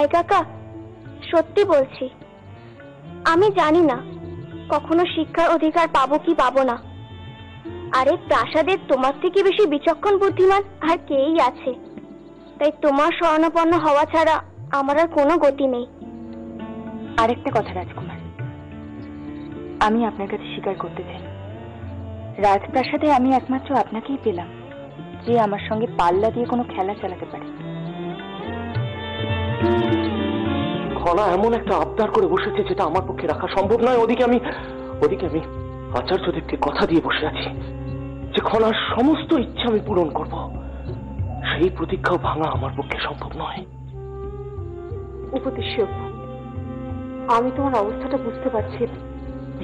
ভাই কাকা, সত্যি বলছি, আমি জানি না কখনো শিক্ষার অধিকার পাবো কি পাবো না। আরে প্রাসাদের তোমার থেকে বেশি বিচক্ষণ বুদ্ধিমান আর কেই আছে? তাই তোমার শরণাপন্ন হওয়া ছাড়া আমার আর কোনো গতি নেই। আরেকটা কথা রাজকুমার, আমি আপনার কাছে স্বীকার করতে চাই, রাজপ্রাসাদে আমি একমাত্র আপনাকেই পেলাম যে আমার সঙ্গে পাল্লা দিয়ে কোনো খেলা চালাতে পারে। খনা এমন একটা আবদার করে বসেছে যেটা আমার পক্ষে রাখা সম্ভব নয়। ওদিকে আমি আচার্যদেবকে কথা দিয়ে বসে আছি যে খনার সমস্ত ইচ্ছা আমি পূরণ করব। সেই প্রতিজ্ঞাও ভাঙা আমার পক্ষে সম্ভব নয়। উপদেশ্য, আমি তোমার অবস্থাটা বুঝতে পারছি।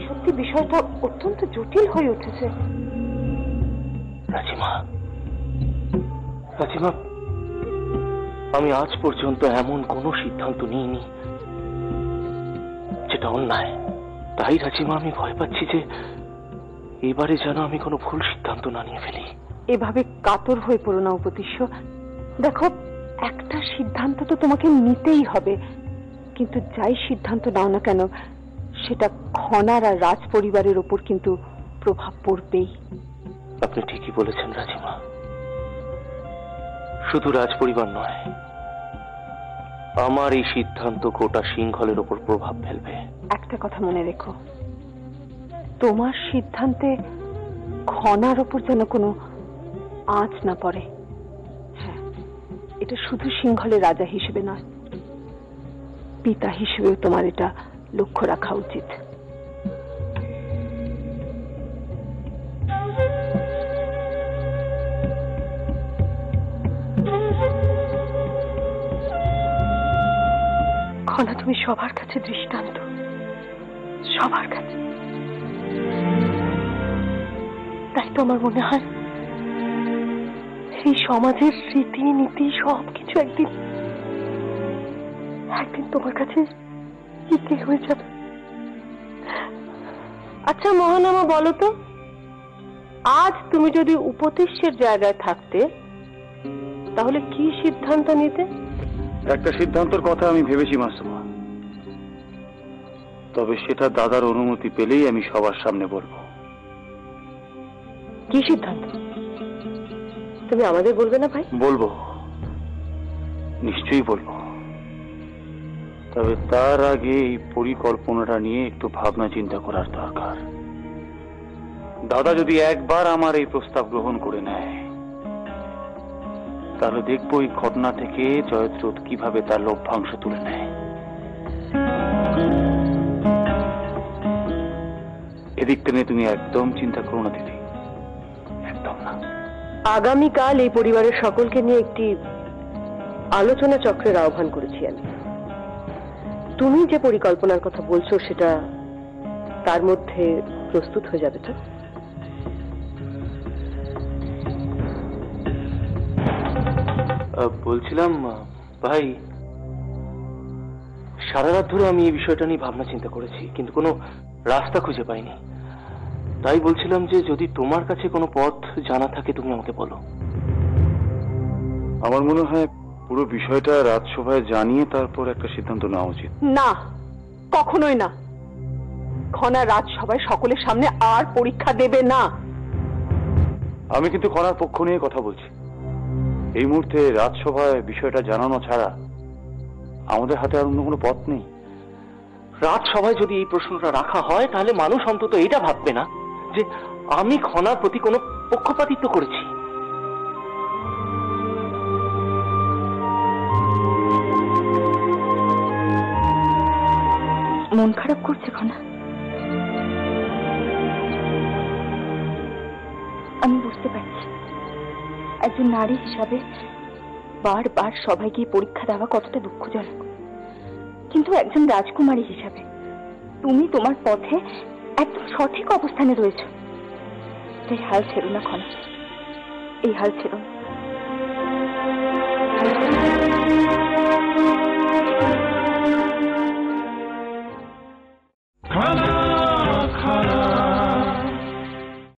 সত্যি বিষয়টা অত্যন্ত জটিল হয়ে উঠেছে। রাজিমা, আমি আজ পর্যন্ত এমন কোনো সিদ্ধান্ত নিইনি যেটা অন্যায়। তাই রাজিমা, আমি ভয় পাচ্ছি যে এবারে যেন আমি কোনো ভুল সিদ্ধান্ত না নিয়ে ফেলি। এভাবে কাতর হয়ে পড়ো না উপদেশ্য। দেখো, একটা সিদ্ধান্ত তো তোমাকে নিতেই হবে, কিন্তু যাই সিদ্ধান্ত নাও না কেন সেটা খনার আর রাজ পরিবারের ওপর কিন্তু প্রভাব পড়বেই। আপনি ঠিকই বলেছেন রাজিমা, শুধু রাজ পরিবার নয়, আমার এই সিদ্ধান্ত গোটা সিংহলের ওপর প্রভাব ফেলবে। একটা কথা মনে রেখো, তোমার সিদ্ধান্তে খনার ওপর যেন কোনো আঁচ না পড়ে। হ্যাঁ, এটা শুধু সিংহলের রাজা হিসেবে নয়, পিতা হিসেবেও তোমার এটা লক্ষ্য রাখা উচিত। খনা, তুমি সবার কাছে দৃষ্টান্ত, সবার কাছে। তাই তো আমার মনে হয় এই সমাজের রীতি নীতি সবকিছু একদিন তোমার কাছে ইতি হয়ে যাবে। আচ্ছা মহানামা, বলো তো, আজ তুমি যদি উপদেশের জায়গায় থাকতে তাহলে কি সিদ্ধান্ত নিতে? একটা সিদ্ধান্তের কথা আমি ভেবেছি মাসুমা, তবে সেটা দাদার অনুমতি পেলেই আমি সবার সামনে বলবো। কি সিদ্ধান্ত? তুমি আমাদের বলবে না ভাই? বলবো, নিশ্চয়ই বলবো, তবে তার আগে এই পরিকল্পনাটা নিয়ে একটু ভাবনা চিন্তা করার দরকার। দাদা যদি একবার আমার এই প্রস্তাব গ্রহণ করে নেয়, তাহলে দেখবো এই ঘটনা থেকে জয়দ্রথ কিভাবে তার লভ্যাংশ তুলে নেয়। এদিকটা নিয়ে তুমি একদম চিন্তা করো না দিদি, একদম না। আগামীকাল এই পরিবারের সকলকে নিয়ে একটি আলোচনা চক্রের আহ্বান করেছি আমি। তুমি যে পরিকল্পনার কথা বলছো সেটা তার মধ্যে প্রস্তুত হয়ে যাবে তো? বলছিলাম ভাই, সারা রাত ধরে আমি এই বিষয়টা নিয়ে ভাবনা চিন্তা করেছি, কিন্তু কোনো রাস্তা খুঁজে পাইনি। তাই বলছিলাম যে যদি তোমার কাছে কোনো পথ জানা থাকে তুমি আমাকে বলো। আমার মনে হয় পুরো বিষয়টা রাজসভায় জানিয়ে তারপর একটা সিদ্ধান্ত নেওয়া উচিত। না, কখনোই না। খনা রাজসভায় সকলের সামনে আর পরীক্ষা দেবে না। আমি কিন্তু খনার পক্ষ নিয়ে কথা বলছি। এই মুহূর্তে রাজসভায় বিষয়টা জানানো ছাড়া আমাদের হাতে আর অন্য কোনো পথ নেই। রাজসভায় যদি এই প্রশ্নটা রাখা হয় তাহলে মানুষ অন্তত এটা ভাববে না যে আমি খনার প্রতি কোনো পক্ষপাতিত্ব করেছি। মন খারাপ করছে খনা? আমি বুঝতে পারছি একজন নারী হিসাবে বারবার সবাইকে পরীক্ষা দেওয়া কতটা দুঃখজনক, কিন্তু একজন রাজকুমারী হিসাবে তুমি তোমার পথে একদম সঠিক অবস্থানে রয়েছ। এই হাল ছেড়ো না খনা, এই হাল ছেড়ো না।